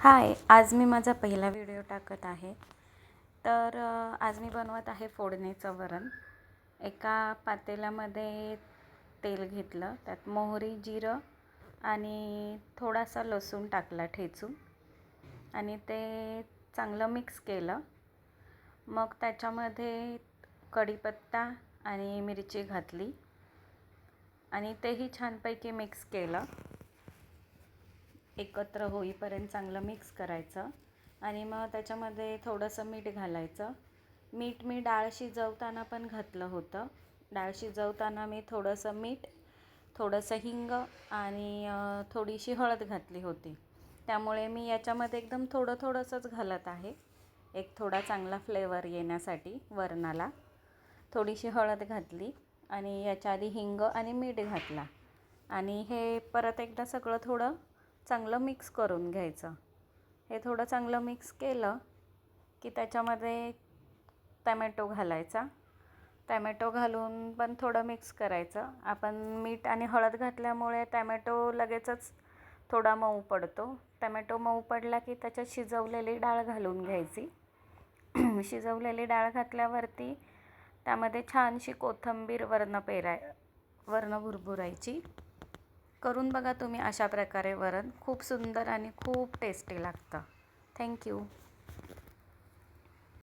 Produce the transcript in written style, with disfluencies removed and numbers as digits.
हाय, आज मी माझा पहिला व्हिडिओ टाकत आहे. तर आज मी बनवत आहे फोडणीचं वरण. एका पातेल्यामध्ये तेल घेतलं, त्यात मोहरी, जिरं आणि थोडासा लसूण टाकला ठेचून आणि ते चांगलं मिक्स केलं. मग त्याच्यामध्ये कढीपत्ता आणि मिरची घातली आणि तेही छानपैकी मिक्स केलं. एकत्र होईपर्यंत चांगलं मिक्स करायचं आणि मग त्याच्यामध्ये थोडंसं मीठ घालायचं. मीठ मी डाळ शिजवताना पण घातलं होतं. डाळ शिजवताना मी थोडंसं मीठ, थोडंसं हिंग आणि थोडीशी हळद घातली होती. त्यामुळे मी याच्यामध्ये एकदम थोडंसंच घालत आहे. एक थोडा चांगला फ्लेवर येण्यासाठी वरणाला थोडीशी हळद घातली आणि याच्या आधी हिंग आणि मीठ घातला आणि हे परत एकदा सगळं थोडं चांगलं मिक्स करून घ्यायचं. हे थोडं चांगलं मिक्स केलं की त्याच्यामध्ये टॅमॅटो घालायचा. टॅमॅटो घालून पण थोडं मिक्स करायचं. आपण मीठ आणि हळद घातल्यामुळे टॅमॅटो लगेचच थोडा मऊ पडतो. टॅमॅटो मऊ पडला की त्याच्यात शिजवलेली डाळ घालून घ्यायची. शिजवलेली डाळ घातल्यावरती त्यामध्ये छानशी कोथिंबीर वरनं भुरभुरायची. करून बघा तुम्ही अशा प्रकारे वरण. खूप सुंदर आणि खूप टेस्टी लागतं. थँक्यू.